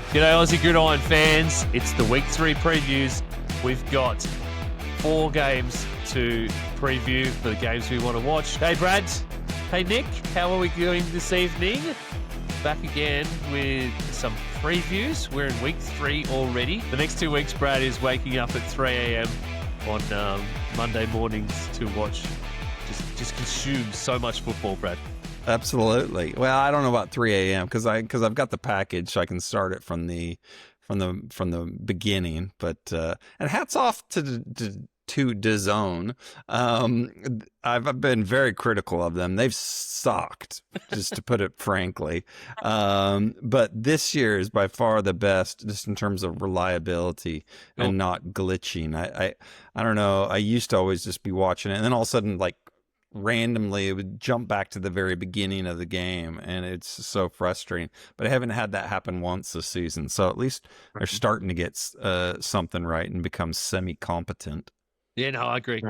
G'day Aussie Gridiron fans, it's the Week 3 previews. We've got 4 games to preview for the games we want to watch. Hey Brad, hey Nick, how are we doing this evening? Back again with some previews. We're in Week 3 already. The next 2 weeks, Brad is waking up at 3 a.m. on Monday mornings to watch, just consume so much football, Brad. Absolutely. Well, I don't know about 3 a.m. because I've got the package, so I can start it from the beginning. But and hats off to DAZN. I've been very critical of them. They've sucked, just to put it frankly. But this year is by far the best, just in terms of reliability and not glitching. I don't know. I used to always just be watching it, and then all of a sudden, like, randomly it would jump back to the very beginning of the game, and it's so frustrating. But I haven't had that happen once this season, so at least they're starting to get something right and become semi-competent. Yeah, no, I agree.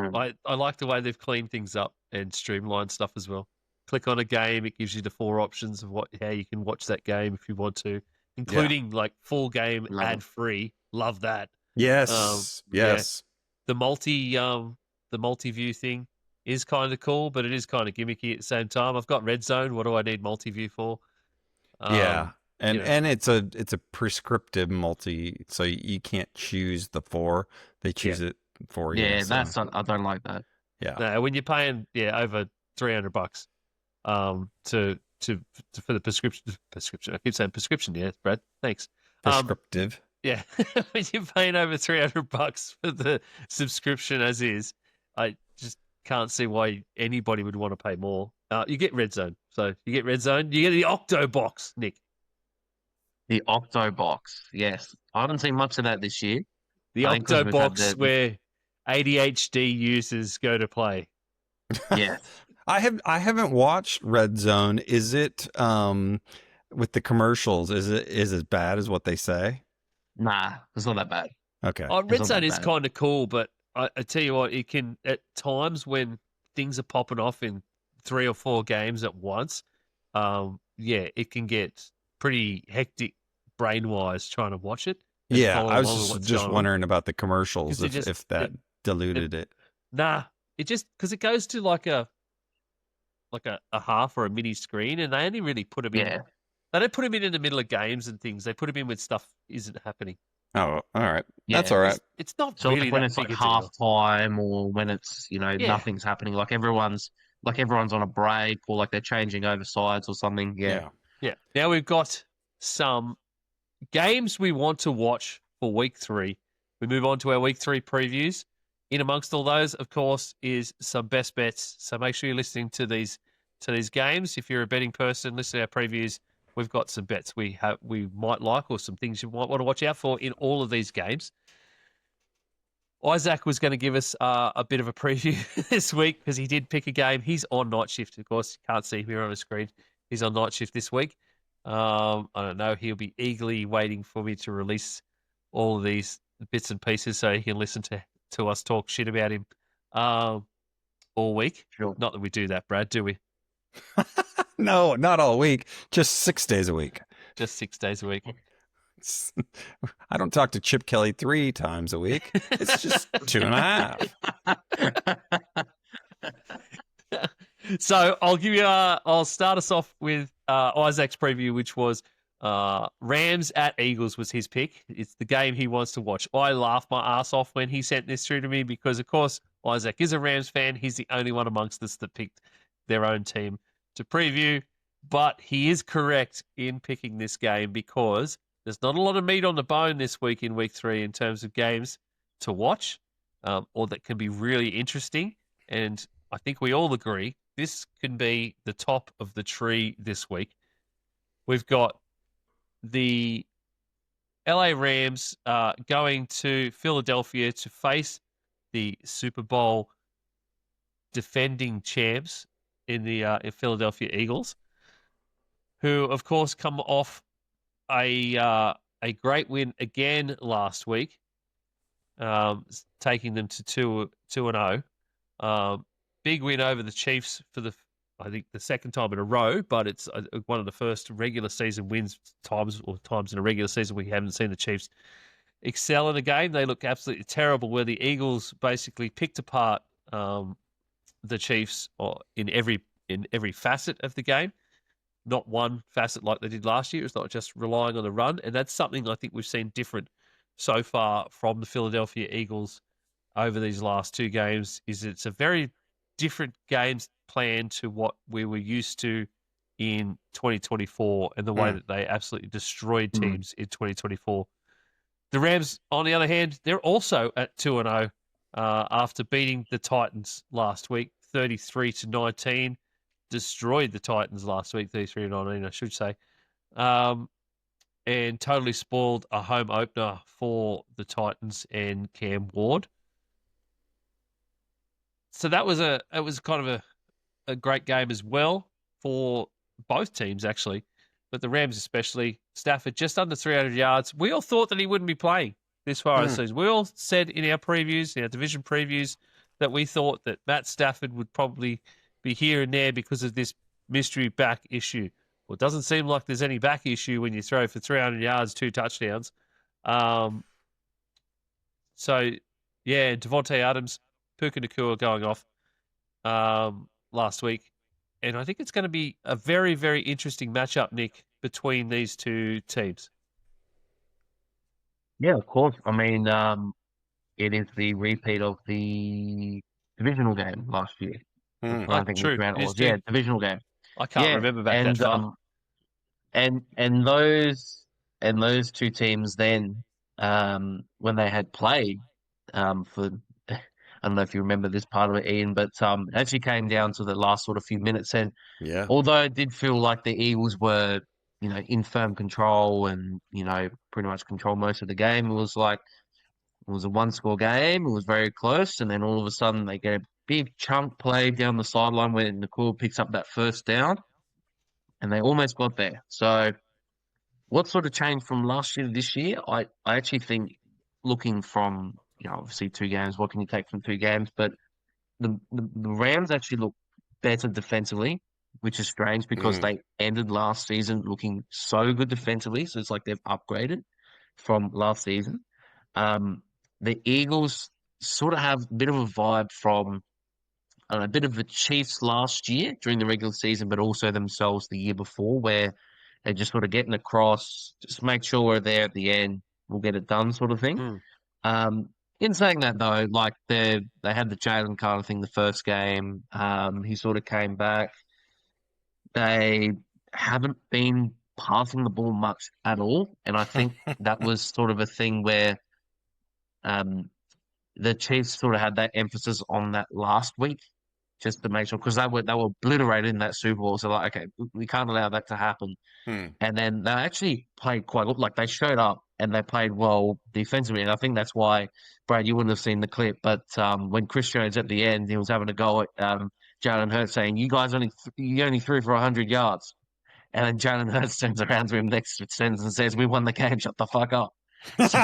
I like the way they've cleaned things up and streamlined stuff as well. Click on a game, it gives you the 4 options of how you can watch that game if you want to, including like full game ad-free. Love that. Yes. Yes. Yeah. The multi-view thing is kind of cool, but it is kind of gimmicky at the same time. I've got Red Zone. What do I need multi-view for? And it's a prescriptive multi, so you can't choose the 4. They choose it for you. Yeah, I don't like that. Yeah. No, when you're paying over $300 for the prescription. I keep saying prescription. Yeah, Brad. Thanks. Prescriptive. Yeah, when you're paying over $300 for the subscription as is, I just can't see why anybody would want to pay more. You get Red Zone. So you get Red Zone. You get the Octo Box, Nick. The Octo Box, yes. I haven't seen much of that this year. The Octo Box where ADHD users go to play. Yeah. I haven't watched Red Zone. Is it with the commercials? Is it as bad as what they say? Nah, it's not that bad. Okay. Red Zone is kind of cool, but I tell you what, it can, at times when things are popping off in 3 or 4 games at once, it can get pretty hectic brain-wise trying to watch it. Yeah, I was just wondering about the commercials, if that diluted it. Nah, it just, because it goes to like a half or a mini screen, and they only really put them in. They don't put them in the middle of games and things. They put them in when stuff isn't happening. Oh, all right. That's all right. It's not so really when that it's like big half time, or when it's nothing's happening, like everyone's on a break, or like they're changing over sides or something. Yeah. Now we've got some games we want to watch for Week 3. We move on to our Week 3 previews. In amongst all those, of course, is some best bets. So make sure you're listening to these games. If you're a betting person, listen to our previews. We've got some bets we might like, or some things you might want to watch out for in all of these games. Isaac was going to give us a bit of a preview this week because he did pick a game. He's on night shift, of course. You can't see him here on the screen. He's on night shift this week. I don't know. He'll be eagerly waiting for me to release all of these bits and pieces so he can listen to us talk shit about him all week. Sure. Not that we do that, Brad, do we? No, not all week. Just 6 days a week. Just 6 days a week. I don't talk to Chip Kelly 3 times a week. It's just 2.5. So I'll start us off with Isaac's preview, which was Rams at Eagles was his pick. It's the game he wants to watch. I laughed my ass off when he sent this through to me because, of course, Isaac is a Rams fan. He's the only one amongst us that picked their own team to preview. But he is correct in picking this game because there's not a lot of meat on the bone this week in Week 3 in terms of games to watch or that can be really interesting. And I think we all agree this can be the top of the tree this week. We've got the LA Rams going to Philadelphia to face the Super Bowl defending champs in the Philadelphia Eagles, who, of course, come off a great win again last week, taking them to 2-0. Big win over the Chiefs for the I think the second time in a row, but it's one of the first regular season wins times in a regular season we haven't seen the Chiefs excel in a game. They look absolutely terrible, where the Eagles basically picked apart the Chiefs in every facet of the game. Not one facet like they did last year. It's not just relying on the run, and that's something I think we've seen different so far from the Philadelphia Eagles over these last two games. Is it's a very different games plan to what we were used to in 2024 and the way that they absolutely destroyed teams in 2024. The Rams, on the other hand, they're also at 2-0 after beating the Titans last week, 33-19. Destroyed the Titans last week, 33-19, I should say, and totally spoiled a home opener for the Titans and Cam Ward. So that was kind of a great game as well for both teams, actually, but the Rams especially. Stafford just under 300 yards. We all thought that he wouldn't be playing this far in the season. We all said in our previews, in our division previews, that we thought that Matt Stafford would probably be here and there because of this mystery back issue. Well, it doesn't seem like there's any back issue when you throw for 300 yards, 2 touchdowns. So, yeah, Devontae Adams, Puka Nacua going off last week. And I think it's going to be a very, very interesting matchup, Nick, between these two teams. Yeah, of course. I mean, it is the repeat of the divisional game last year. I think True. which round it was. Yeah, divisional game. I can't remember back that far. And those two teams then, when they had played, for I don't know if you remember this part of it, Ian, but it actually came down to the last sort of few minutes. And although it did feel like the Eagles were, in firm control and, pretty much control most of the game, it was a one-score game. It was very close, and then all of a sudden they get a big chunk play down the sideline where Nacua picks up that first down, and they almost got there. So what sort of changed from last year to this year? I actually think, looking from, obviously 2 games, what can you take from 2 games? But the Rams actually look better defensively, which is strange because they ended last season looking so good defensively. So it's like they've upgraded from last season. The Eagles sort of have a bit of a vibe from a bit of the Chiefs last year during the regular season, but also themselves the year before, where they're just sort of getting across, just make sure we're there at the end, we'll get it done, sort of thing. In saying that, though, like they had the Jalen Carter thing the first game. He sort of came back. They haven't been passing the ball much at all, and I think that was sort of a thing where the Chiefs sort of had that emphasis on that last week, just to make sure, because they were obliterated in that Super Bowl. So like, okay, we can't allow that to happen. And then they actually played quite good. Like they showed up and they played well defensively. And I think that's why, Brad, you wouldn't have seen the clip, but when Chris Jones at the end, he was having a go at Jalen Hurts, saying, "You guys only threw for 100 yards." And then Jalen Hurts turns around to him next sentence and says, "We won the game. Shut the fuck up." So,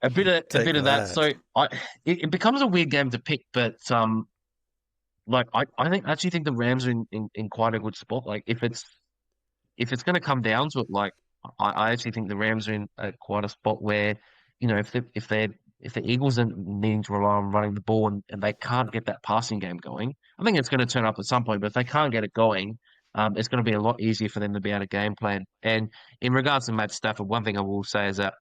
a bit of that. So it becomes a weird game to pick, but like I actually think the Rams are in quite a good spot. Like if it's going to come down to it, like I actually think the Rams are in quite a spot where, if the Eagles are needing to rely on running the ball and they can't get that passing game going, I think it's going to turn up at some point. But if they can't get it going, it's going to be a lot easier for them to be able to game plan. And in regards to Matt Stafford, one thing I will say is that,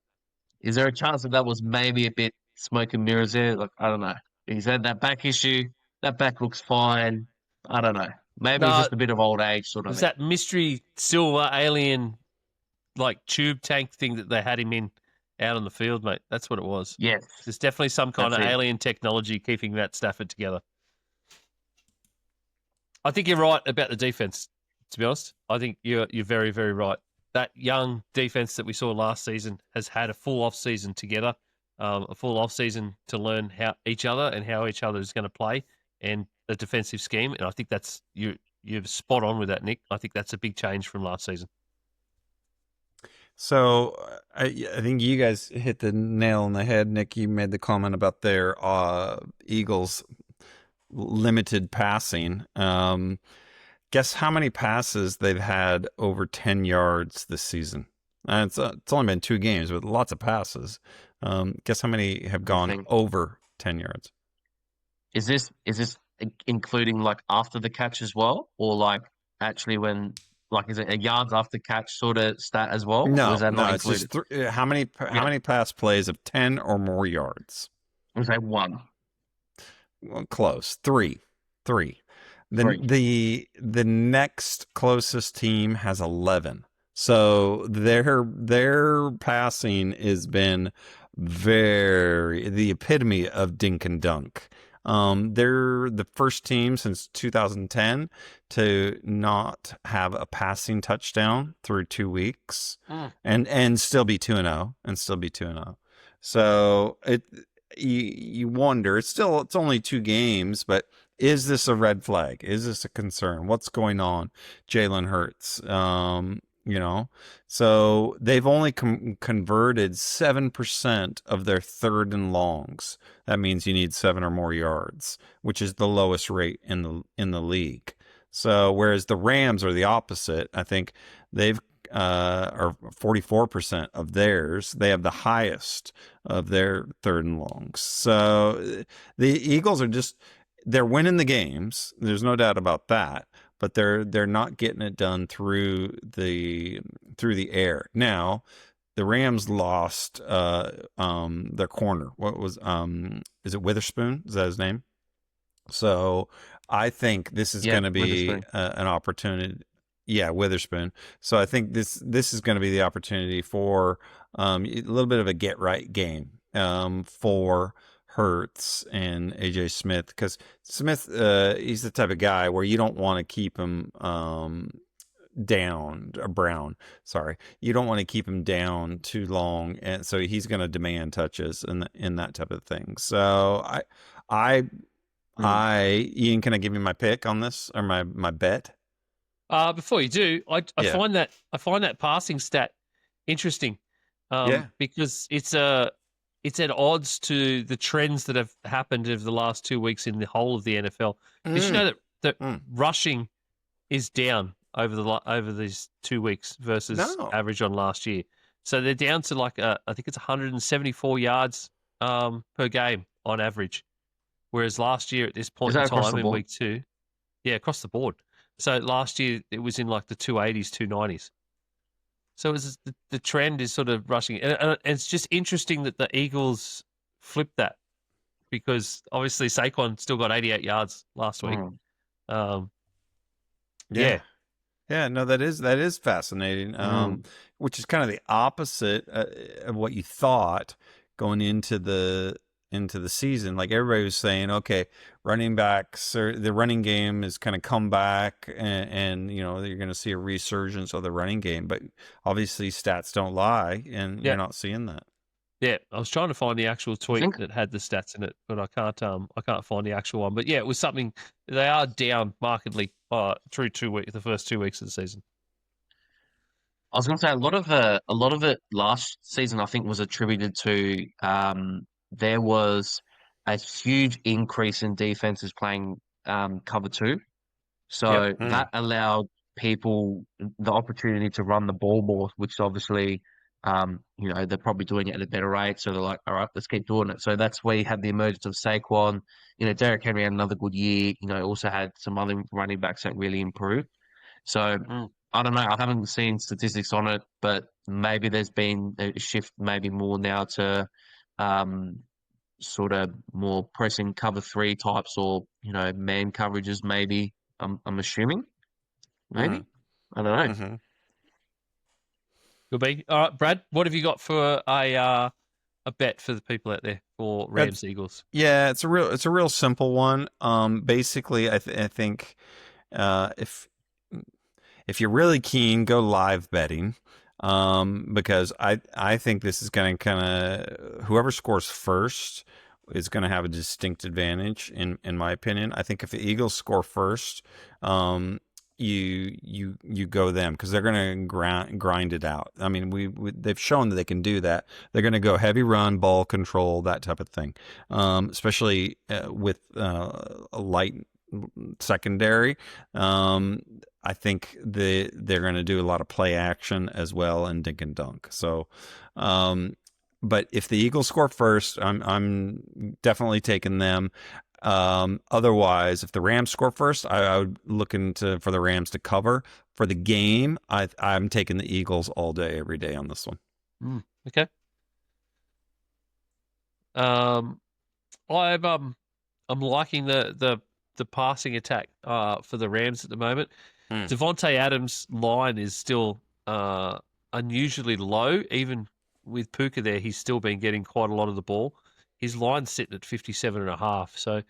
is there a chance that was maybe a bit smoke and mirrors there? Like, I don't know. He's had that back issue. That back looks fine. I don't know. Maybe it's just a bit of old age sort of thing. That mystery silver alien, like, tube tank thing that they had him in out on the field, mate. That's what it was. Yes. There's definitely some kind of alien technology keeping Matt Stafford together. I think you're right about the defense, to be honest. I think you're very, very right. That young defense that we saw last season has had a full off season together, a full off season to learn how each other is going to play and a defensive scheme. And I think that's you're spot on with that, Nick. I think that's a big change from last season. So I think you guys hit the nail on the head. Nick, you made the comment about their Eagles limited passing. Guess how many passes they've had over 10 yards this season? It's only been 2 games, but lots of passes. Guess how many have gone over 10 yards? Is this including like after the catch as well, or like actually when like is it a yards after catch sort of stat as well, or is No, that not it's included? just how many pass plays of 10 or more yards? I would say one, Well, close. 3. 3. three. The next closest team has 11. So their passing has been the epitome of dink and dunk. They're the first team since 2010 to not have a passing touchdown through 2 weeks, and still be 2-0, and still be 2-0. So you wonder. It's only 2 games, but is this a red flag? Is this a concern? What's going on? Jalen Hurts. So they've only converted 7% of their 3rd and longs. That means you need 7 or more yards, which is the lowest rate in the league. So whereas the Rams are the opposite, I think they've are 44% of theirs. They have the highest of their 3rd and longs. So the Eagles are they're winning the games. There's no doubt about that. But they're not getting it done through the air. Now, the Rams lost their corner. What was is it Witherspoon? Is that his name? So I think this is going to be an opportunity. Yeah, Witherspoon. So I think this is going to be the opportunity for a little bit of a get right game for Hurts and AJ Smith, because Smith, he's the type of guy where you don't want to keep him down. Brown, sorry, you don't want to keep him down too long, and so he's going to demand touches and in that type of thing. So Ian, can I give you my pick on this, or my bet? Before you do, I find that passing stat interesting, because it's at odds to the trends that have happened over the last 2 weeks in the whole of the NFL. Did you know that rushing is down over these 2 weeks versus average on last year? So they're down to like I think it's 174 yards per game on average, whereas last year at this point in time in week 2, across the board. So last year it was in like the 280s, 290s. So the trend is sort of rushing. And it's just interesting that the Eagles flipped that, because obviously Saquon still got 88 yards last week. Yeah, no, that is fascinating, which is kind of the opposite of what you thought going into the season. Like everybody was saying, okay, running backs, or the running game is kind of come back, and you're going to see a resurgence of the running game. But obviously, stats don't lie, and you're not seeing that. Yeah, I was trying to find the actual tweet that had the stats in it, but I can't find the actual one. But yeah, it was something. They are down markedly through the first 2 weeks of the season. I was going to say a lot of it last season I think was attributed to there was a huge increase in defenses playing cover 2, so that allowed people the opportunity to run the ball more, which obviously they're probably doing it at a better rate, so they're like, all right, let's keep doing it. So that's where you had the emergence of Saquon. Derrick Henry had another good year. Also had some other running backs that really improved. So I don't know. I haven't seen statistics on it, but maybe there's been a shift, maybe more now to sort of more pressing cover 3 types, or man coverages. Maybe I'm assuming. Maybe I don't know. Mm-hmm. Could be. All right, Brad, what have you got for a bet for the people out there for Rams Eagles? Yeah, it's a real simple one. Basically, I think if you're really keen, go live betting. Because I think this is going to kind of, whoever scores first is going to have a distinct advantage in my opinion. I think if the Eagles score first, you go them because they're going to grind it out. I mean, they've shown that they can do that. They're going to go heavy run, ball control, that type of thing, especially with a light secondary. I think they're going to do a lot of play action as well and dink and dunk. So, but if the Eagles score first, I'm definitely taking them. Otherwise, if the Rams score first, I would look for the Rams to cover. For the game, I'm taking the Eagles all day, every day on this one. Okay. I'm liking the passing attack for the Rams at the moment. Devontae Adams' line is still unusually low. Even with Puka there, he's still been getting quite a lot of the ball. His line's sitting at 57.5. So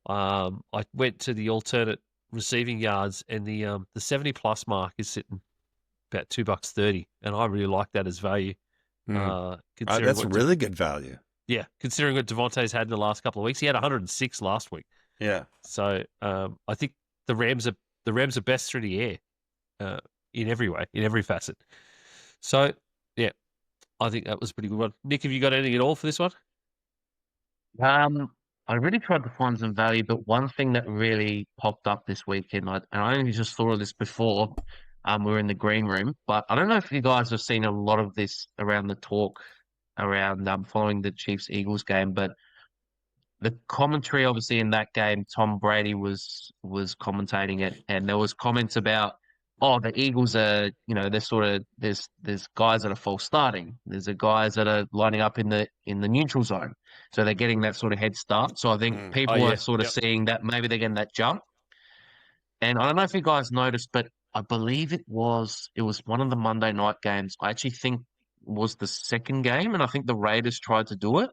I went to the alternate receiving yards, and the 70+ mark is sitting about $2.30, and I really like that as value. That's really good value. Yeah, considering what Devontae's had in the last couple of weeks, he had 106 last week. Yeah. So I think the Rams are best through the air in every way, in every facet. So yeah, I think that was a pretty good one. Nick, have you got anything at all for this one? I really tried to find some value, but one thing that really popped up this weekend, and I only just thought of this before we were in the green room, but I don't know if you guys have seen a lot of this around the talk around following the Chiefs-Eagles game, but the commentary obviously in that game, Tom Brady was commentating it, and there was comments about, oh, the Eagles are, they're sort of there's guys that are false starting. There's guys that are lining up in the neutral zone. So they're getting that sort of head start. So I think people are sort of seeing that maybe they're getting that jump. And I don't know if you guys noticed, but I believe it was one of the Monday night games. I actually think was the second game, and I think the Raiders tried to do it.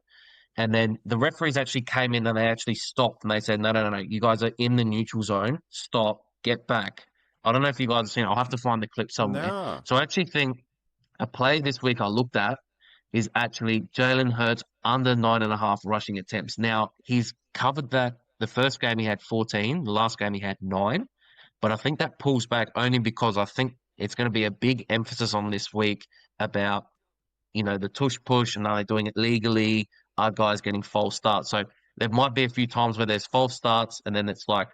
And then the referees actually came in and they actually stopped and they said, no, you guys are in the neutral zone. Stop, get back. I don't know if you guys have seen it. I'll have to find the clip somewhere. No. So I actually think a play this week I looked at is actually Jalen Hurts under 9.5 rushing attempts. Now, he's covered that. The first game he had 14. The last game he had 9. But I think that pulls back only because I think it's going to be a big emphasis on this week about, the tush push and are they doing it legally? Are guys getting false starts? So there might be a few times where there's false starts and then it's like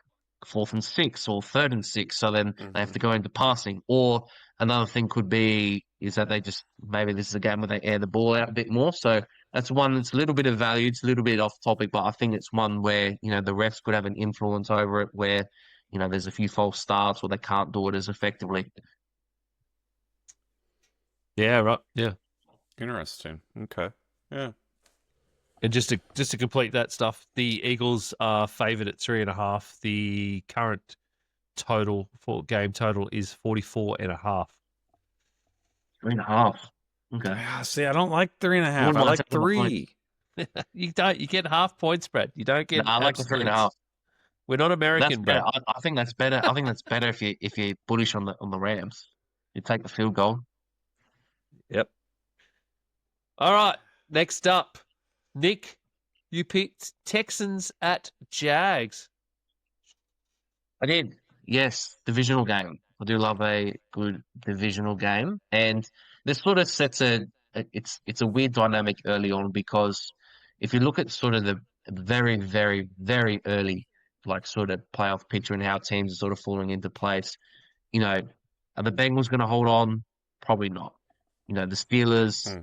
4th and 6 or 3rd and 6. So then they have to go into passing. Or another thing could be is that maybe this is a game where they air the ball out a bit more. So that's one that's a little bit of value. It's a little bit off topic, but I think it's one where, the refs could have an influence over it where, there's a few false starts or they can't do it as effectively. Yeah, right. Yeah. Interesting. Okay. Yeah. And just to complete that stuff, the Eagles are favoured at 3.5. The current game total is 44.5. 3.5. Okay. Yeah, see, I don't like 3.5. I like 3. You get half point spread. You don't get. No, I like the 3.5. We're not American, That's bro. better. I think that's better. I think that's better if you're bullish on the Rams. You take the field goal. Yep. All right. Next up, Nick, you picked Texans at Jags. I did. Yes, divisional game. I do love a good divisional game, and this sort of sets it's a weird dynamic early on because if you look at sort of the very, very, very early like sort of playoff picture and how teams are sort of falling into place, are the Bengals going to hold on? Probably not. The Steelers,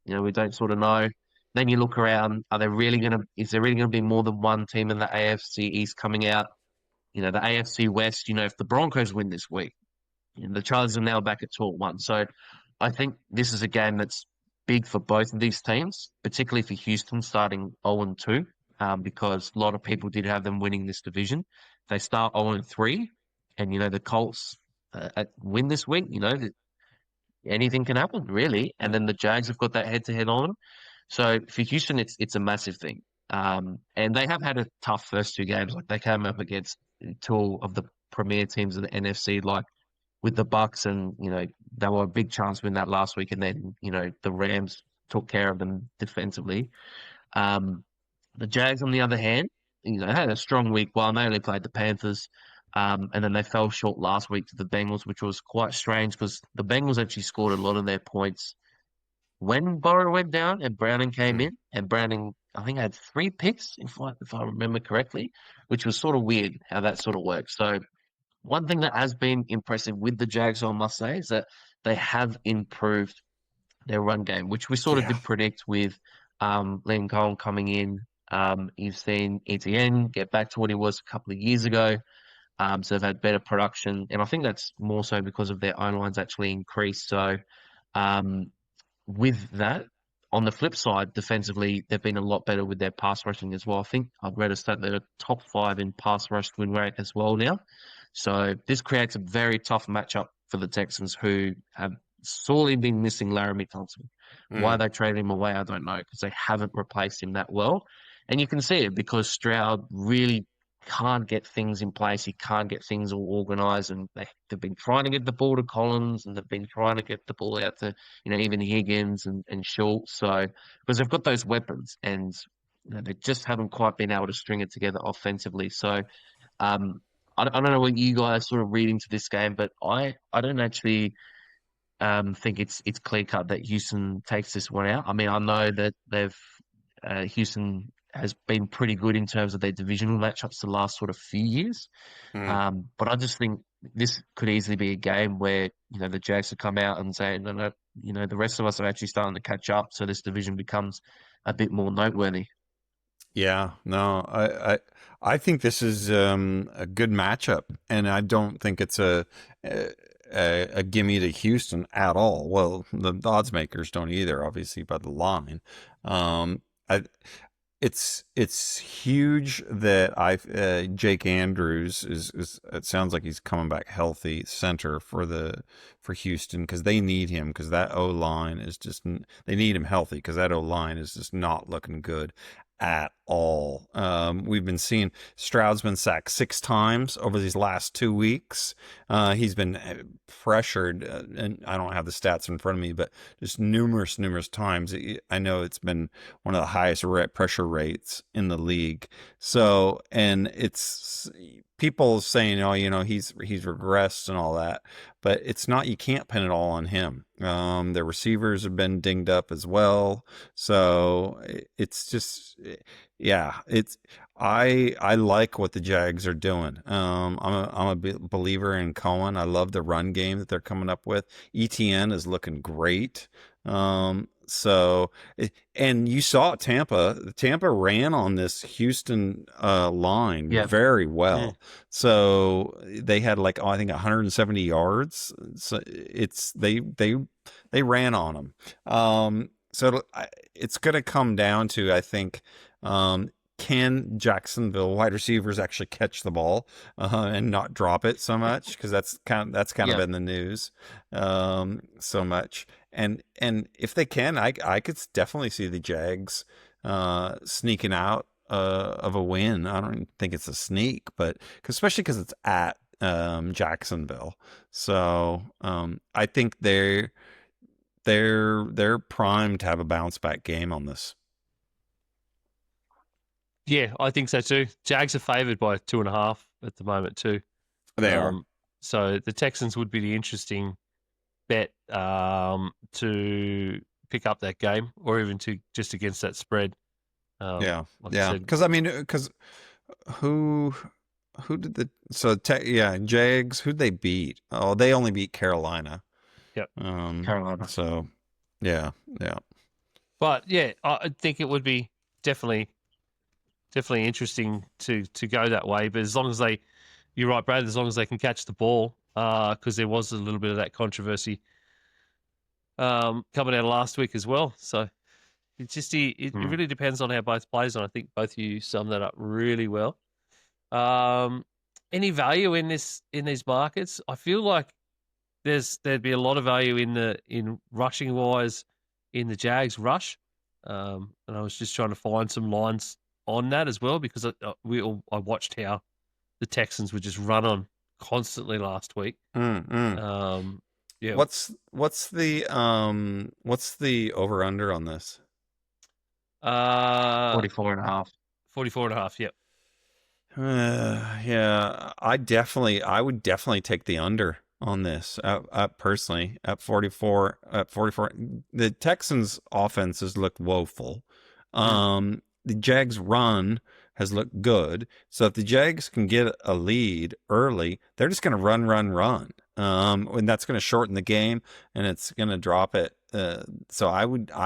we don't sort of know. Then you look around, is there really going to be more than one team in the AFC East coming out? The AFC West, if the Broncos win this week, the Chargers are now back at 2-1. So I think this is a game that's big for both of these teams, particularly for Houston starting 0-2, because a lot of people did have them winning this division. They start 0-3, and, the Colts win this week, anything can happen, really. And then the Jags have got that head-to-head on them. So for Houston, it's a massive thing. And they have had a tough first 2 games. Like they came up against 2 of the premier teams in the NFC, like with the Bucks, and they were a big chance to win that last week. And then the Rams took care of them defensively. The Jags, on the other hand, had a strong week. While they only played the Panthers, And then they fell short last week to the Bengals, which was quite strange because the Bengals actually scored a lot of their points when Burrow went down and Browning came Mm. in. And Browning, I think, had 3 picks, if I remember correctly, which was sort of weird how that sort of works. So one thing that has been impressive with the Jags, I must say, is that they have improved their run game, which we sort of Yeah. did predict with Liam Cohen coming in. You've seen ETN get back to what he was a couple of years ago. So they've had better production, and I think that's more so because of their own lines actually increased. So um, with that, on the flip side, defensively, they've been a lot better with their pass rushing as well. I think I've read a stat they're top 5 in pass rush win rate as well now. So this creates a very tough matchup for the Texans, who have sorely been missing Laramie Thompson. Why Mm. they traded him away, I don't know, because they haven't replaced him that well. And you can see it because Stroud really can't get things in place. He can't get things all organized. And they've been trying to get the ball to Collins, and they've been trying to get the ball out to, even Higgins and Schultz. So, because they've got those weapons, and they just haven't quite been able to string it together offensively. So, um, I don't know what you guys sort of read into this game, but I don't actually think it's clear cut that Houston takes this one out. I mean, I know that Houston has been pretty good in terms of their divisional matchups the last sort of few years. Mm. But I just think this could easily be a game where, the Jags will come out and say, no, no, the rest of us are actually starting to catch up. So this division becomes a bit more noteworthy. Yeah, no, I think this is a good matchup, and I don't think it's a gimme to Houston at all. Well, the odds makers don't either, obviously, by the line. I it's huge that Jake Andrews is it sounds like he's coming back healthy center for Houston, because they need him, because that O line is just, they need him healthy, because that O line is just not looking good at all. We've been seeing Stroud's been sacked 6 times over these last 2 weeks. He's been pressured, and I don't have the stats in front of me, but just numerous times. I know it's been one of the highest pressure rates in the league. So, and it's people saying, oh, he's regressed and all that, but it's not. You can't pin it all on him. The receivers have been dinged up as well. So it's just, yeah, it's. I like what the Jags are doing. I'm a believer in Cohen. I love the run game that they're coming up with. ETN is looking great. So, and you saw Tampa. Tampa ran on this Houston line Yeah. very well. Yeah. So they had like, I think 170 yards. So they ran on them. So it's going to come down to, I think, can Jacksonville wide receivers actually catch the ball and not drop it so much? Because that's kind of Yeah. been the news so much. And if they can, I could definitely see the Jags sneaking out of a win. I don't think it's a sneak, but especially because it's at Jacksonville. So I think they're primed to have a bounce back game on this. Yeah, I think so too. Jags are favoured by 2.5 at the moment too. They are. So the Texans would be the interesting bet to pick up that game, or even to just against that spread. Yeah, like I yeah. said. Because who did Jags, who'd they beat? Oh, they only beat Carolina. Yep. Carolina. So yeah. But yeah, I think it would be definitely interesting to go that way. But as long as you're right, Brad, as long as they can catch the ball, because there was a little bit of that controversy coming out of last week as well. So it really depends on how both plays, and I think both of you summed that up really well. Any value in these markets? I feel like there'd be a lot of value in rushing wise in the Jags rush, and I was just trying to find some lines on that as well, because I watched how the Texans would just run on constantly last week. Yeah. What's the over under on this? 44.5. 44.5. Yep. Yeah, I would definitely take the under on this. Personally, at 44, the Texans' offenses look woeful. The Jags' run has looked good. So if the Jags can get a lead early, they're just going to run, run, run. And that's going to shorten the game, and it's going to drop it. So I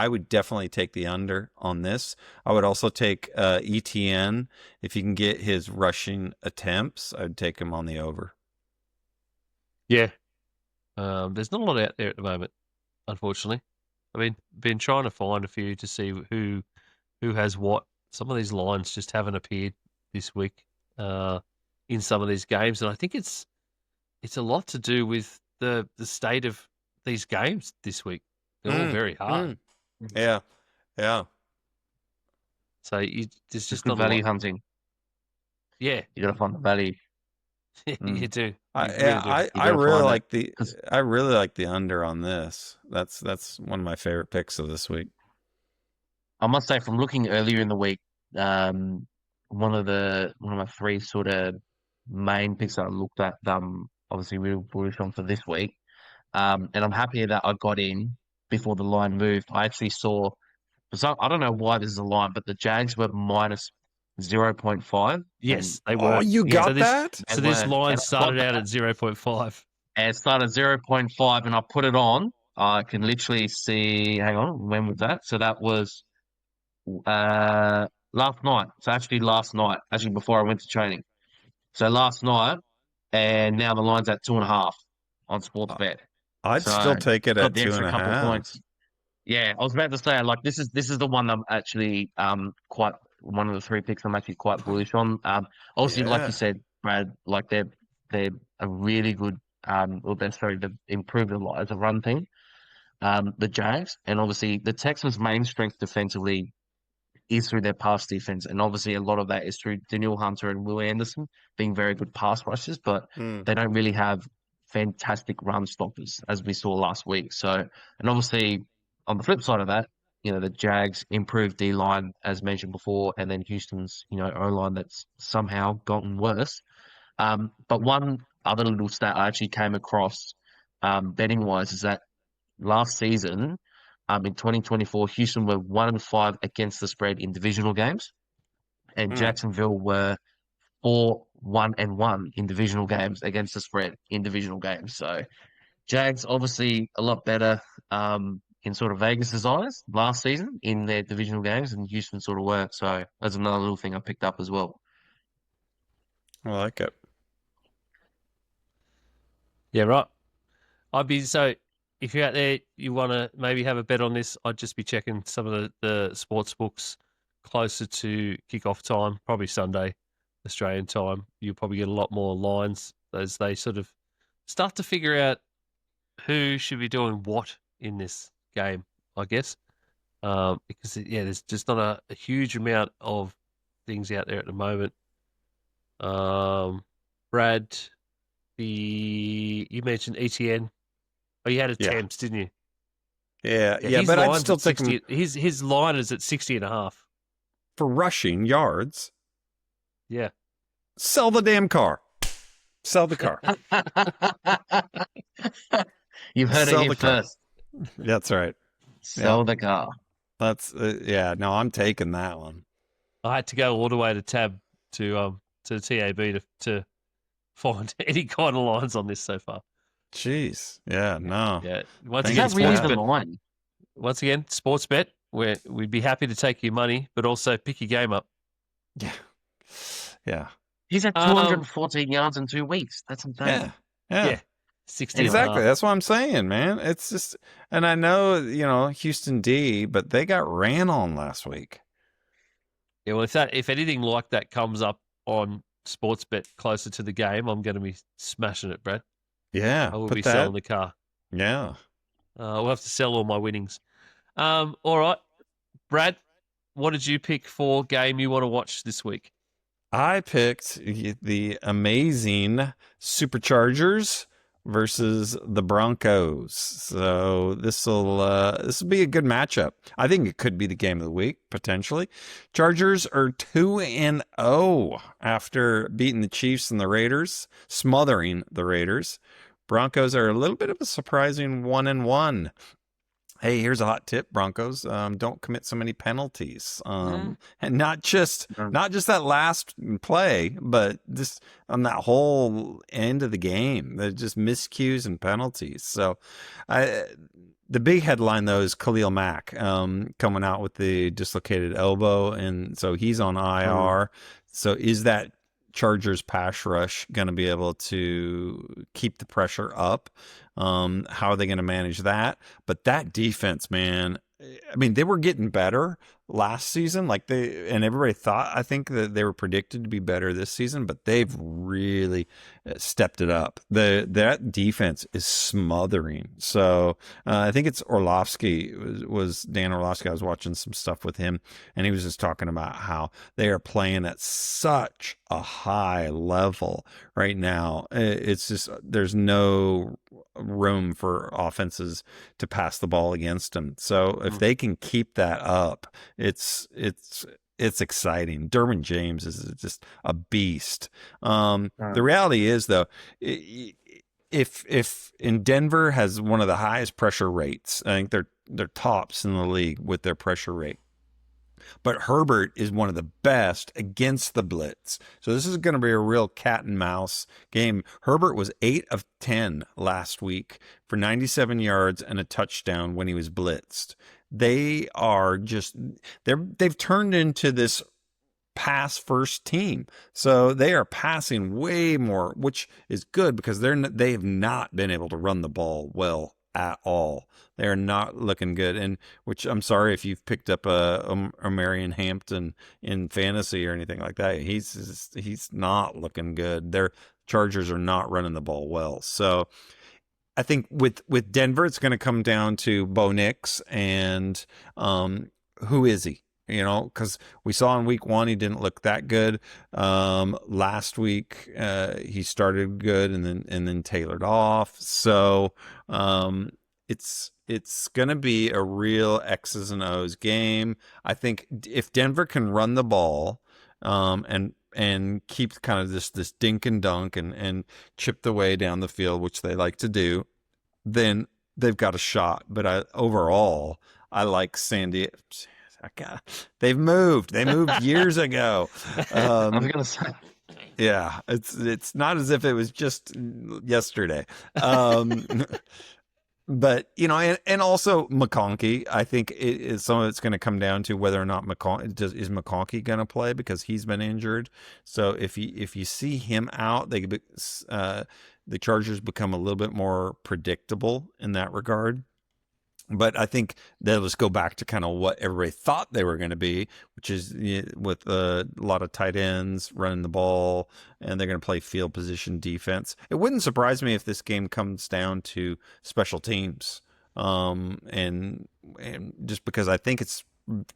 would definitely take the under on this. I would also take ETN. If you can get his rushing attempts, I'd take him on the over. Yeah. There's not a lot out there at the moment, unfortunately. I mean, been trying to find a few to see who has what. Some of these lines just haven't appeared this week in some of these games, and I think it's a lot to do with the state of these games this week. They're all very hard. Yeah, yeah. So there's just Good not a value lot. hunting. Yeah, You got to find the value. you do. You I really yeah, do. I, You I gotta really find it. like the 'Cause- I really like the under on this. That's one of my favorite picks of this week. I must say, from looking earlier in the week, um, one of my three sort of main picks that I looked at, obviously real bullish on for this week. And I'm happy that I got in before the line moved. I actually saw, so I don't know why this is a line, but the Jags were minus 0.5, and Yes, they Oh, were. you yeah, got So this that? they so this were, line and I got started out that, at 0.5. and it started 0.5, and I put it on. I can literally see. Hang on, when was that? So that was last night. So actually last night, actually before I went to training. So last night, and now the line's at 2.5 on Sportsbet. I'd still So take it got at the two extra and a couple half. points. Yeah, I was about to say, like, this is the one I'm actually quite, one of the three picks I'm actually quite bullish on. Obviously, like you Yeah. said, Brad, like they're a really good or they're sorry, they've improved a lot as a run team. The Jags, and obviously the Texans' main strength defensively is through their pass defense, and obviously a lot of that is through Daniel Hunter and Will Anderson being very good pass rushers, but Mm. they don't really have fantastic run stoppers as we saw last week. So, and obviously on the flip side of that, the Jags improved D line as mentioned before, and then Houston's O line that's somehow gotten worse. But one other little stat I actually came across betting wise is that last season, in 2024, Houston were 1-5 against the spread in divisional games, and Mm. Jacksonville were 4-1-1 in divisional games against the spread in divisional games. So Jags obviously a lot better in sort of Vegas's eyes last season in their divisional games, and Houston sort of were. So that's another little thing I picked up as well. I like it. Yeah, right. If you're out there, you want to maybe have a bet on this, I'd just be checking some of the sports books closer to kickoff time, probably Sunday, Australian time. You'll probably get a lot more lines as they sort of start to figure out who should be doing what in this game, I guess. Because, yeah, there's just not a huge amount of things out there at the moment. Brad, you mentioned ETN. Oh, you had Yeah. attempts, didn't you? Yeah, his but I'd line's still at take him 60. His line is at 60.5. for rushing yards. Yeah. Sell the damn car. Sell the car. You've heard Sell it here the car. first. That's right. Sell the car. That's no, I'm taking that one. I had to go all the way to tab to the TAB to find any kind of lines on this so far. Jeez. Yeah, no. Yeah. Once Thank again, Is that you, really Tab. the line? Once again, sports bet. We'd be happy to take your money, but also pick your game up. Yeah. Yeah. He's at 214 yards in 2 weeks. That's insane. Yeah. 60 Exactly. That's what I'm saying, man. It's just, and I know, Houston D, but they got ran on last week. Yeah, well, if anything like that comes up on sports bet closer to the game, I'm going to be smashing it, Brad. Yeah. I will be selling the car. Yeah. We'll have to sell all my winnings. All right, Brad, what did you pick for game you want to watch this week? I picked the amazing Superchargers versus the Broncos. So this will be a good matchup. I think it could be the game of the week potentially. Chargers are 2-0 after beating the Chiefs and the Raiders, smothering the Raiders. Broncos are a little bit of a surprising 1-1. Hey, here's a hot tip, Broncos. Don't commit so many penalties. And not just that last play, but just on that whole end of the game. They're just miscues and penalties. So, the big headline though is Khalil Mack coming out with the dislocated elbow, and so he's on IR. So is that Chargers pass rush going to be able to keep the pressure up? How are they going to manage that? But that defense, man, I mean, they were getting better last season, and everybody thought, I think, that they were predicted to be better this season, but they've really stepped it up. That defense is smothering. So I think it's Orlovsky, was Dan Orlovsky. I was watching some stuff with him, and he was just talking about how they are playing at such a high level right now. It's just, there's no room for offenses to pass the ball against them. So if they can keep that up, it's exciting. Derwin James is just a beast. The reality is though, if in Denver has one of the highest pressure rates, I think they're tops in the league with their pressure rate. But Herbert is one of the best against the blitz. So this is going to be a real cat and mouse game. Herbert was 8 of 10 last week for 97 yards and a touchdown when he was blitzed. They've turned into this pass first team. So they are passing way more, which is good because they have not been able to run the ball well at all. They're not looking good, and which I'm sorry if you've picked up a Marion Hampton in fantasy or anything like that. He's not looking good. Their Chargers are not running the ball well. So I think with Denver, it's going to come down to Bo Nix and who is he? You know, because we saw in week 1 he didn't look that good. Last week he started good and then tailored off. So it's going to be a real X's and O's game. I think if Denver can run the ball and keep kind of this dink and dunk and chip the way down the field, which they like to do, then they've got a shot. But overall, I like Sandy. They've moved. They moved years ago. I was gonna say, yeah, it's not as if it was just yesterday. But and also McConkey, I think some of it's going to come down to whether or not is McConkey going to play, because he's been injured. So if you see him out, the Chargers become a little bit more predictable in that regard. But I think they'll just go back to kind of what everybody thought they were going to be, which is with a lot of tight ends running the ball, and they're going to play field position defense. It wouldn't surprise me if this game comes down to special teams, and just because I think it's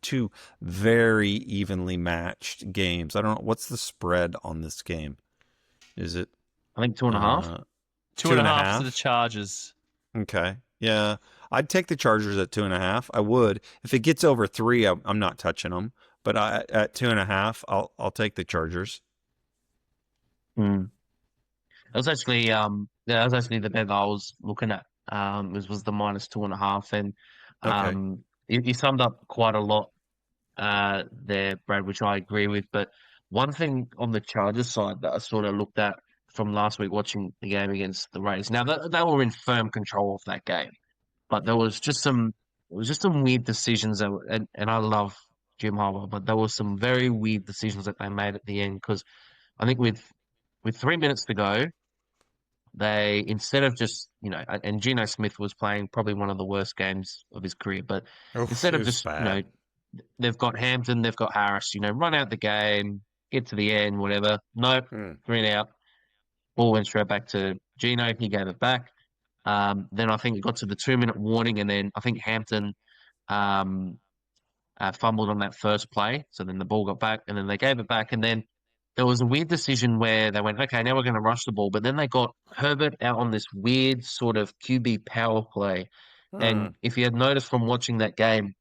two very evenly matched games. I don't know, what's the spread on this game? Is it? I think 2.5. 2.5 to the Chargers. Okay, yeah. I'd take the Chargers at 2.5. I would. If it gets over 3, I'm not touching them. But at 2.5, I'll take the Chargers. That was actually the bet I was looking at. Was the -2.5, and Okay. you summed up quite a lot there, Brad, which I agree with. But one thing on the Chargers side that I sort of looked at from last week watching the game against the Raiders. Now they were in firm control of that game. But there was just some weird decisions and I love Jim Harbaugh, but there were some very weird decisions that they made at the end, because I think with 3 minutes to go, they, instead of just, and Geno Smith was playing probably one of the worst games of his career, but instead of just, bad. they've got Hampton, they've got Harris, run out the game, get to the end, whatever. Nope, 3 and out. Ball went straight back to Geno. He gave it back. Then I think it got to the 2-minute warning, and then I think Hampton fumbled on that first play. So then the ball got back, and then they gave it back, and then there was a weird decision where they went, okay, now we're going to rush the ball, but then they got Herbert out on this weird sort of QB power play. Hmm. And if you had noticed from watching that game,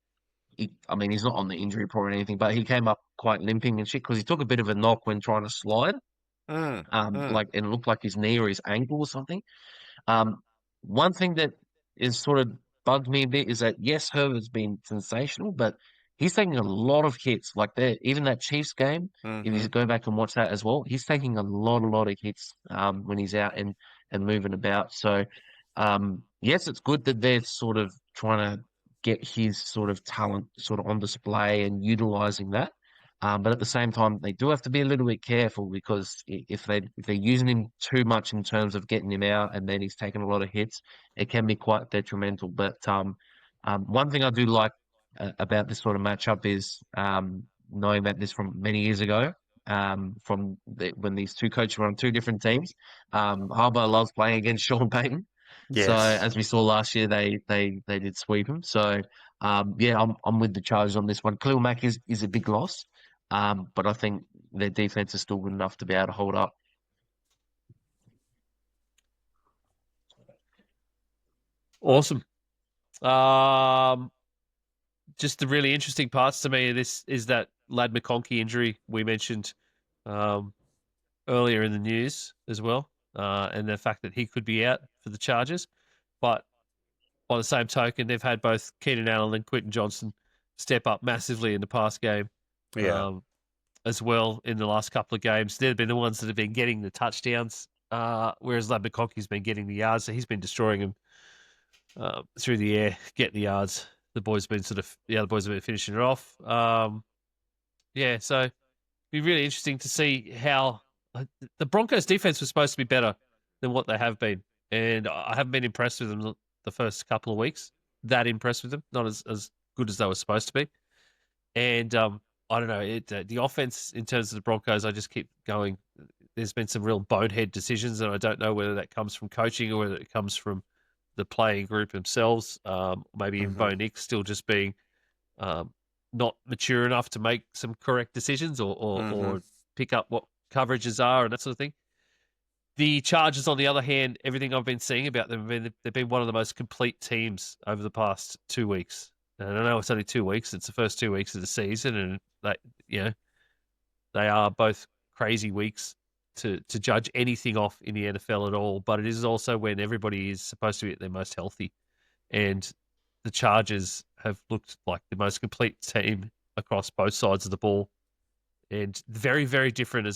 I mean, he's not on the injury report or anything, but he came up quite limping and shit because he took a bit of a knock when trying to slide. Hmm. Hmm. Like, and it looked like his knee or his ankle or something. Um, One thing that is sort of bugged me a bit is that yes, Herbert's been sensational, but he's taking a lot of hits. Like that, even that Chiefs game, if you Hmm. go back and watch that as well, he's taking a lot of hits when he's out and moving about. So yes, it's good that they're sort of trying to get his sort of talent sort of on display and utilizing that. But at the same time, they do have to be a little bit careful because if they're using him too much in terms of getting him out, and then he's taking a lot of hits, it can be quite detrimental. But one thing I do like about this sort of matchup is knowing about this from many years ago, when these two coaches were on two different teams. Harbaugh loves playing against Sean Payton. So Yes. as we saw last year, they did sweep him. So yeah, I'm with the Chargers on this one. Khalil Mack is a big loss. But I think their defense is still good enough to be able to hold up. Awesome. Um, just the really interesting parts to me of this is that Lad McConkey injury we mentioned um, earlier in the news as well, and the fact that he could be out for the Chargers. But by the same token, they've had both Keenan Allen and Quentin Johnson step up massively in the past game Yeah. um, as well in the last couple of games. They've been the ones that have been getting the touchdowns, whereas Lad McConkey's been getting the yards, so he's been destroying them through the air, getting the yards. The other boys have been finishing it off. Yeah, so it'd be really interesting to see how the Broncos defense was supposed to be better than what they have been. And I haven't been impressed with them the first couple of weeks. That impressed with them, not as good as they were supposed to be. And I don't know, the offense in terms of the Broncos, I just keep going. There's been some real bonehead decisions, and I don't know whether that comes from coaching or whether it comes from the playing group themselves. Maybe even Hmm. Bo Nix still just being not mature enough to make some correct decisions Hmm. or pick up what coverages are and that sort of thing. The Chargers, on the other hand, everything I've been seeing about them, they've been one of the most complete teams over the past 2 weeks. And I know it's only 2 weeks; it's the first 2 weeks of the season, and they are both crazy weeks to judge anything off in the NFL at all. But it is also when everybody is supposed to be at their most healthy, and the Chargers have looked like the most complete team across both sides of the ball, and very, very different,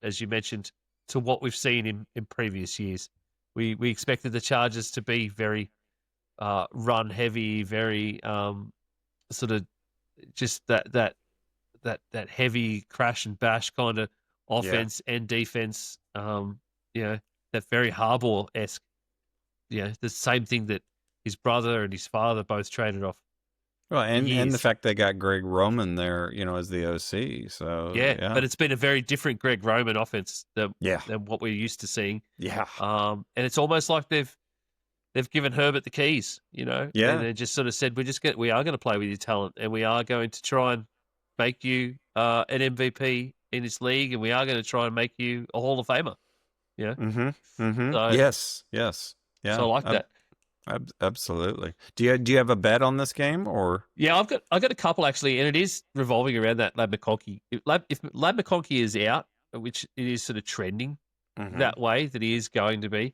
as you mentioned, to what we've seen in previous years. We expected the Chargers to be very run heavy, very sort of just that heavy crash and bash kind of Yeah. offense and defense. You know, that very Harbaugh esque. The same thing that his brother and his father both traded off Well, for and the years. fact they got Greg Roman there, as the OC. So Yeah, yeah. but it's been a very different Greg Roman offense than Yeah. what we're used to seeing. Yeah. And it's almost like they've given Herbert the keys, and Yeah. they just sort of said we are going to play with your talent, and we are going to try and make you an MVP in this league, and we are going to try and make you a Hall of Famer. You know, Mm-hmm. Mm-hmm. so Yes. Yes. so Yeah. I like that. Absolutely. Do you have a bet on this game or? Yeah, I've got a couple actually, and it is revolving around that Lad McConkey. If Lad McConkey is out, which it is sort of trending Mm-hmm. that way that he is going to be,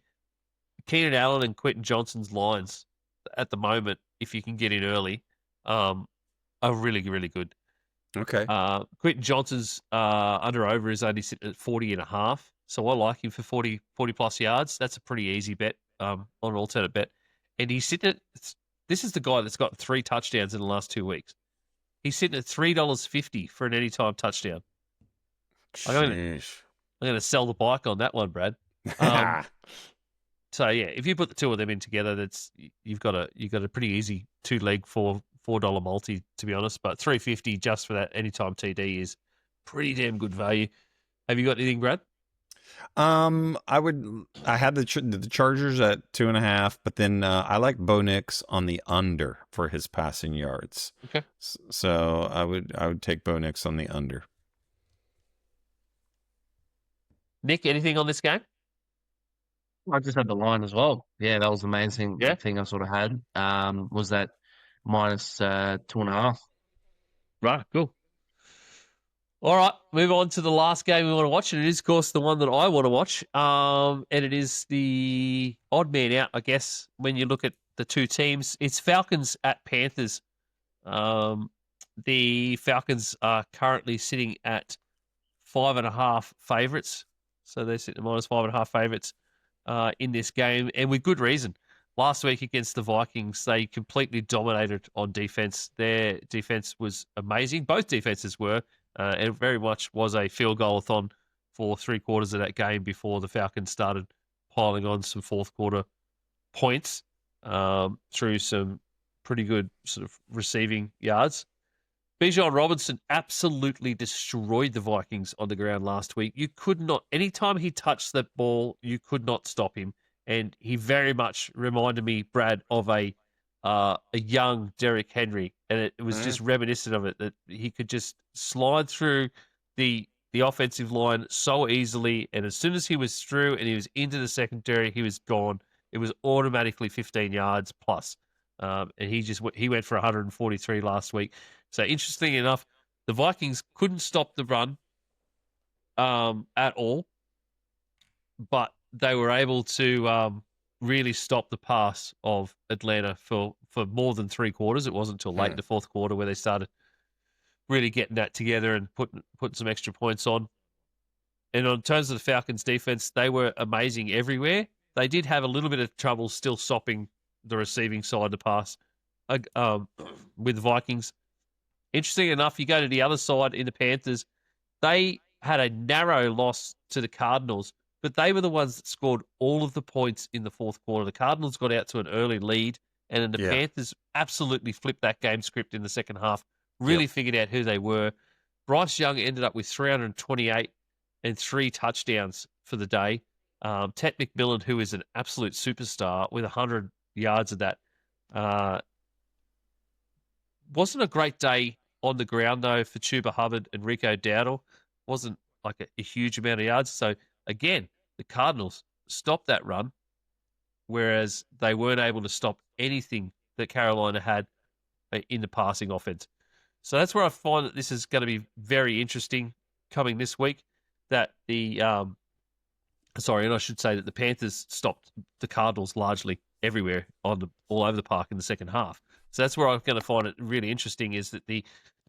Keenan Allen and Quentin Johnson's lines at the moment, if you can get in early, are really, really good. Okay. Quentin Johnson's under over is only sitting at 40.5. So I like him for 40 plus yards. That's a pretty easy bet on an alternate bet. And he's sitting at, this is the guy that's got 3 touchdowns in the last 2 weeks. He's sitting at $3.50 for an anytime touchdown. I'm going Sheesh. to sell the bike on that one, Brad. So yeah, if you put the two of them in together, you've got a pretty easy 2-leg $4 multi, to be honest. But $3.50 just for that anytime TD is pretty damn good value. Have you got anything, Brad? I had the Chargers at 2.5, but then I like Bo Nix on the under for his passing yards. Okay. So I would take Bo Nix on the under. Nick, anything on this game? I just had the line as well. Yeah, that was the main Yeah. thing I sort of had. Was that minus 2.5? Right. Cool. All right, move on to the last game we want to watch, and it is, of course, the one that I want to watch. And it is the odd man out, I guess, when you look at the two teams. It's Falcons at Panthers. The Falcons are currently sitting at 5.5 favourites, so they're sitting at minus 5.5 favourites in this game, and with good reason. Last week against the Vikings, they completely dominated on defense. Their defense was amazing. Both defenses were. And it very much was a field goal-a-thon for 3/4 of that game before the Falcons started piling on some fourth quarter points through some pretty good sort of receiving yards. Bijan Robinson absolutely destroyed the Vikings on the ground last week. You could not, anytime he touched that ball, you could not stop him. And he very much reminded me, Brad, of a young Derrick Henry, and it was just reminiscent of it, that he could just slide through the offensive line so easily, and as soon as he was through and he was into the secondary, he was gone. It was automatically 15 yards plus, and he went for 143 last week. So interestingly enough, the Vikings couldn't stop the run at all, but they were able to really stop the pass of Atlanta for more than 3/4. It wasn't until late in the fourth quarter where they started really getting that together and putting some extra points on. And in terms of the Falcons' defense, they were amazing everywhere. They did have a little bit of trouble still stopping the receiving side of the pass with the Vikings. Interesting enough, you go to the other side in the Panthers, they had a narrow loss to the Cardinals, but they were the ones that scored all of the points in the fourth quarter. The Cardinals got out to an early lead, and then the Panthers absolutely flipped that game script in the second half, really figured out who they were. Bryce Young ended up with 328 and 3 touchdowns for the day. Ted McMillan, who is an absolute superstar, with 100 yards of that. Wasn't a great day on the ground, though, for Chuba Hubbard and Rico Dowdle. Wasn't like a huge amount of yards. So, again, the Cardinals stopped that run, whereas they weren't able to stop anything that Carolina had in the passing offense. So that's where I find that this is going to be very interesting coming this week. That and I should say that the Panthers stopped the Cardinals largely everywhere all over the park in the second half. So that's where I'm going to find it really interesting, is that the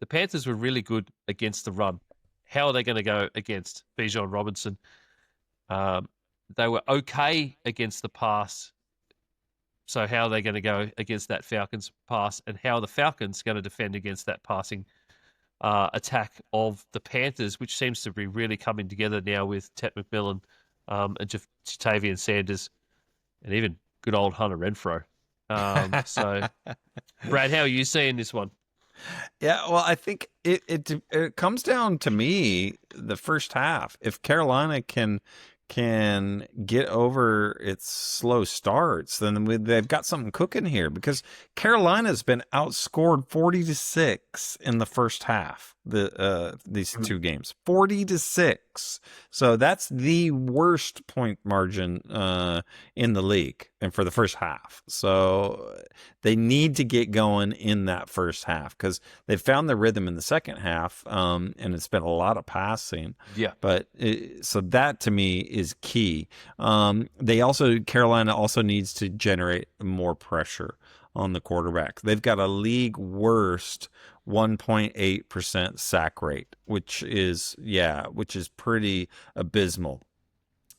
Panthers were really good against the run. How are they going to go against Bijan Robinson? They were okay against the pass. So how are they going to go against that Falcons pass, and how are the Falcons going to defend against that passing attack of the Panthers, which seems to be really coming together now with Ted McMillan and Jatavian Sanders, and even good old Hunter Renfrow. So, Brad, how are you seeing this one? Yeah, well, I think it comes down to me the first half. If Carolina can get over its slow starts, then they've got something cooking here, because Carolina's been outscored 40-6 in the first half. These two games, 40-6. So that's the worst point margin in the league, and for the first half. So they need to get going in that first half, because they found their rhythm in the second half, and it's been a lot of passing. Yeah. But so that to me is key. Carolina also needs to generate more pressure on the quarterback. They've got a league worst 1.8% sack rate, which is pretty abysmal.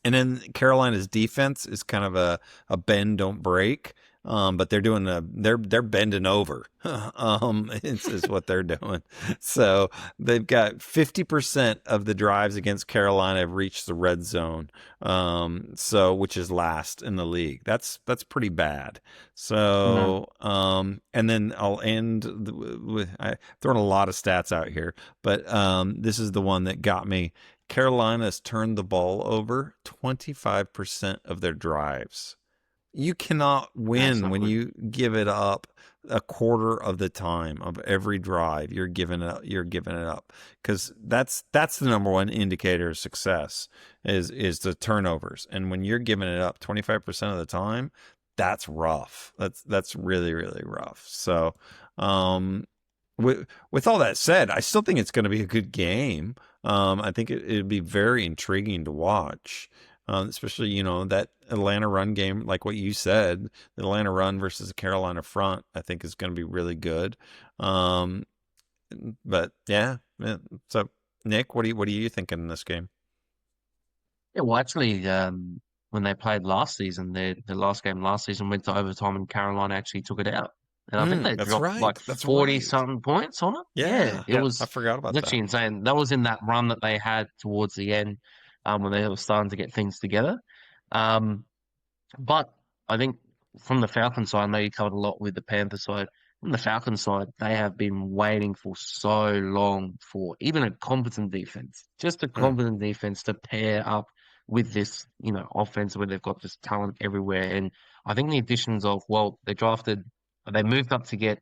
And then Carolina's defense is kind of a bend don't break. But they're doing they're bending over. Is what they're doing. So they've got 50% of the drives against Carolina have reached the red zone. Which is last in the league. That's pretty bad. So, and then I'll end with I throwing a lot of stats out here, but this is the one that got me. Carolina's turned the ball over 25% of their drives. You cannot win when you give it up a quarter of the time of every drive, you're giving it up, because that's the number one indicator of success is the turnovers. And when you're giving it up 25% of the time, that's rough. That's really, really rough. So, with all that said, I still think it's going to be a good game. I think it'd be very intriguing to watch, especially, that Atlanta run game, like what you said, the Atlanta run versus the Carolina front, I think is going to be really good. But yeah. So, Nick, what are you thinking in this game? Yeah, well, actually, when they played last season, the last game last season went to overtime, and Carolina actually took it out. And I think they That's dropped right. like That's 40 right. something points on it. Yeah, Yeah. it Yeah. I was forgot it was about actually that. insane. That was in that run that they had towards the end, when they were starting to get things together. Um, but I think from the Falcons side, I know you covered a lot with the Panthers side. From the Falcons side, they have been waiting for so long for even a competent defense, just a Mm. competent defense to pair up with this, offense where they've got this talent everywhere. And I think the additions of, well, they moved up to get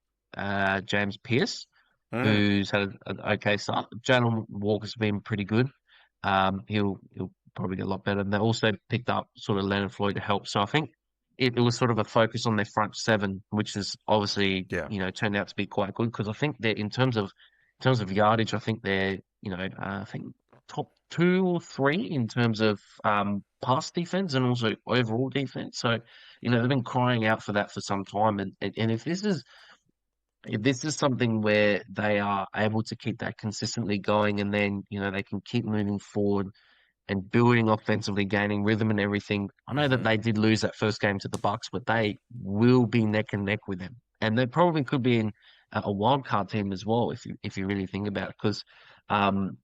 James Pierce, Mm. who's had an okay start. Jalen Walker's been pretty good. He'll probably get a lot better. And they also picked up sort of Leonard Floyd to help. So I think it was sort of a focus on their front seven, which is obviously, Yeah. turned out to be quite good, because I think they're in terms of yardage, I think they're, I think top 2 or 3 in terms of pass defense and also overall defense. So, they've been crying out for that for some time. And if this is something where they are able to keep that consistently going, and then, they can keep moving forward and building offensively, gaining rhythm and everything. I know that Hmm. they did lose that first game to the Bucks, but they will be neck and neck with them, and they probably could be in a wild card team as well, if you really think about it, because um,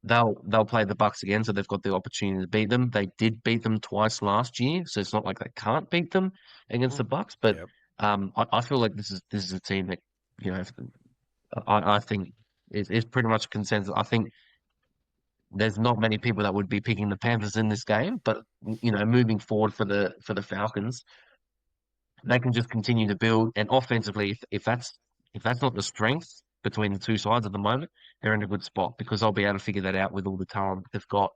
they'll play the Bucks again, so they've got the opportunity to beat them. They did beat them twice last year, so it's not like they can't beat them against the Bucks. But Yep. I feel like this is a team that, I think is pretty much a consensus. I think there's not many people that would be picking the Panthers in this game, but moving forward for the Falcons, they can just continue to build. And offensively, if that's not the strength between the two sides at the moment, they're in a good spot, because they'll be able to figure that out with all the talent they've got.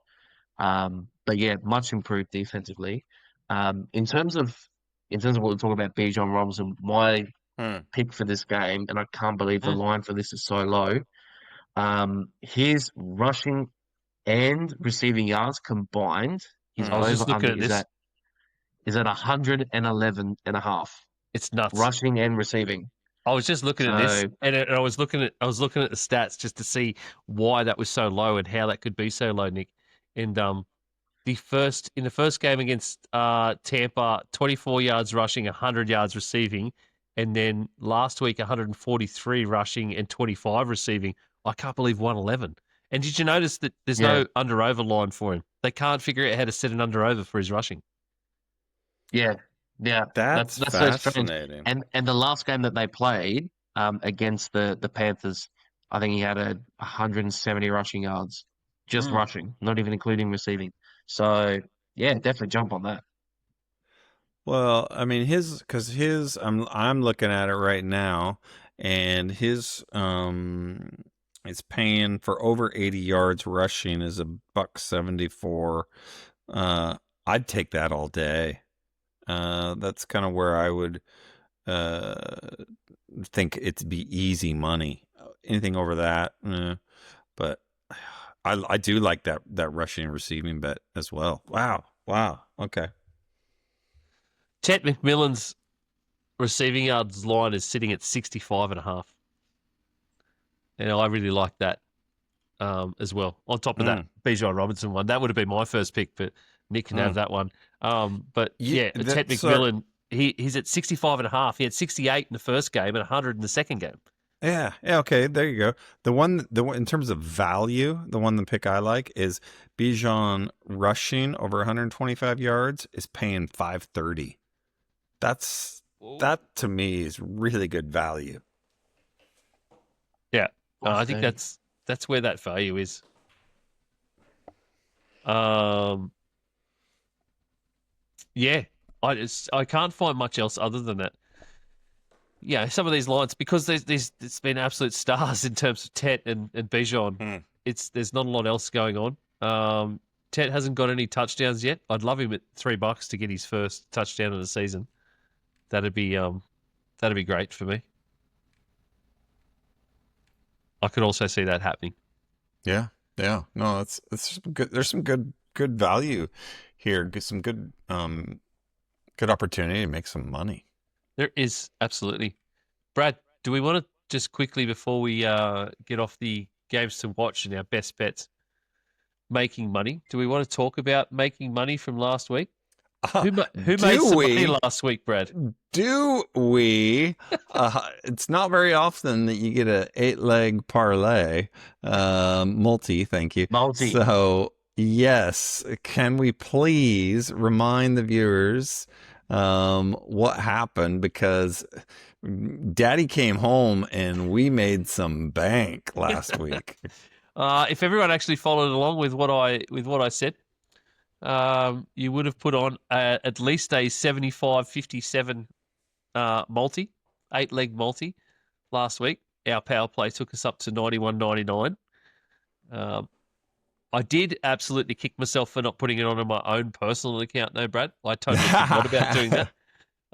But yeah, much improved defensively. In terms of what we're talking about, Bijan Robinson, my Hmm. pick for this game, and I can't believe the Mm. line for this is so low. His rushing and receiving yards combined, his I was Hmm. just over looking under at is this. at 111 and a half, It's nuts. rushing and receiving. I was just looking at this, So and I was looking at the stats just to see why that was so low and how that could be so low, Nick. And the first game against Tampa, 24 yards rushing, 100 yards receiving, and then last week 143 rushing and 25 receiving. I can't believe 111. And did you notice that there's yeah, no under over line for him? They can't figure out how to set an under over for his rushing. yeah, yeah. That's That's that's so strange. fascinating. And the last game that they played, against the Panthers, I think he had 170 rushing yards, just Mm. rushing, not even including receiving. So yeah, definitely jump on that. Well, I mean, I'm looking at it right now, and his it's paying for over 80 yards rushing is a buck 74. Uh, I'd take that all day. That's kind of where I would uh think it'd be easy money. Anything over that, but I do like that rushing and receiving bet as well. Wow, wow. Okay. Chet McMillan's receiving yards line is sitting at 65 and a half. And I really like that as well. On top of that, Mm. Bijan Robinson one. That would have been my first pick, but Nick can have Mm. that one. But You, yeah, Ted so McMillan, he's at 65 and a half. He had 68 in the first game and 100 in the second game. yeah, okay, there you go. The one in terms of value, the pick I like is Bijan rushing over 125 yards is paying 530. That's Whoa. that to me is really good value. Yeah, I think 5:30. that's where that value is. Um, yeah, I can't find much else other than that. some of these lines, because it's been absolute stars in terms of Tet and Bijan. Mm. There's not a lot else going on. Tet hasn't got any touchdowns yet. I'd love him at $3 to get his first touchdown of the season. That'd be great for me. I could also see that happening. Yeah. No, it's good. There's some good value here. Some good opportunity to make some money. There is, absolutely. Brad, do we want to just quickly, before we get off the games to watch and our best bets, making money? Do we want to talk about making money from last week? Who made some money last week, Brad? Do we? It's not very often that you get a 8-leg parlay. Multi, thank you. Multi. So, yes, can we please remind the viewers what happened? Because Daddy came home and we made some bank last week. If everyone actually followed along with what I said, you would have put on at least a 75-57 multi, 8-leg multi last week. Our power play took us up to 91.99. I did absolutely kick myself for not putting it on my own personal account, though, Brad. I totally forgot about doing that.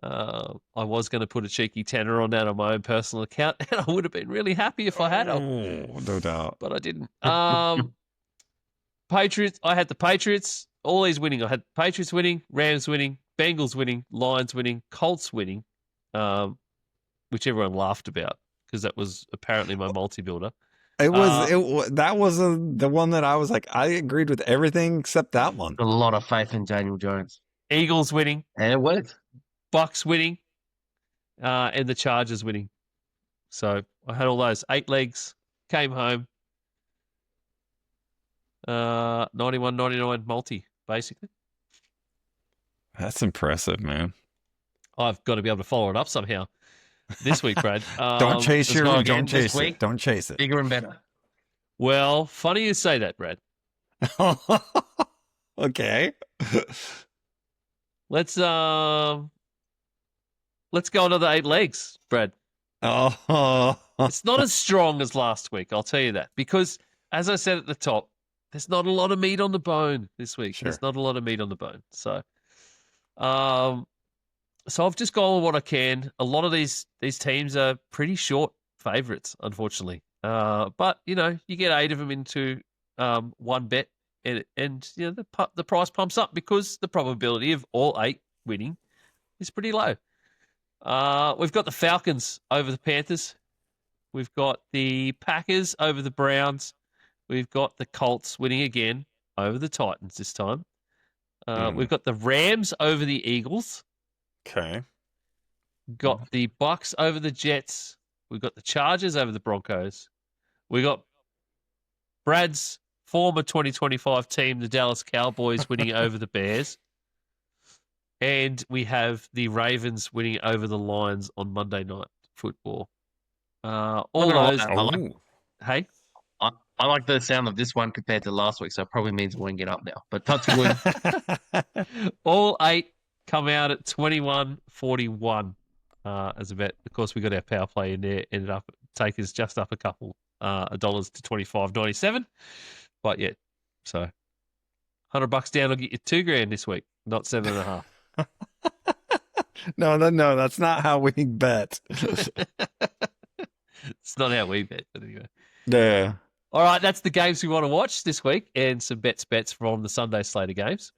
I was going to put a cheeky tenner on that on my own personal account, and I would have been really happy if I had. No doubt. But I didn't. Patriots. I had the Patriots. All these winning. I had Patriots winning, Rams winning, Bengals winning, Lions winning, Colts winning, which everyone laughed about because that was apparently my multi-builder. That was the one that I was like, I agreed with everything except that one. A lot of faith in Daniel Jones. Eagles winning. And it worked. Bucks winning, and the Chargers winning. So I had all those 8 legs, came home, 91.99 multi, basically. That's impressive, man. I've got to be able to follow it up somehow this week, Brad. Don't chase don't chase it. Bigger and better. Well, funny you say that, Brad. Okay. Let's go another 8 legs, Brad. Oh, It's not as strong as last week, I'll tell you that. Because, as I said at the top, there's not a lot of meat on the bone this week. Sure. There's not a lot of meat on the bone. So I've just gone with what I can. A lot of these teams are pretty short favourites, unfortunately. But, you get 8 of them into one bet, and the price pumps up because the probability of all 8 winning is pretty low. We've got the Falcons over the Panthers. We've got the Packers over the Browns. We've got the Colts winning again over the Titans this time. We've got the Rams over the Eagles. okay. Got the Bucks over the Jets. We've got the Chargers over the Broncos. We got Brad's former 2025 team, the Dallas Cowboys, winning over the Bears. And we have the Ravens winning over the Lions on Monday Night Football. All those. Hey? I like the sound of this one compared to last week, so it probably means we'll get up now. But touch wood. All 8 come out at 21.41 as a bet. Of course, we got our power play in there. Ended up taking us just up a couple of dollars to 25.97. But yeah, so $100 down will get you $2,000 this week, not 7.5. No, that's not how we bet. It's not how we bet, but anyway. Yeah. All right, that's the games we want to watch this week and some bets from the Sunday slate of games.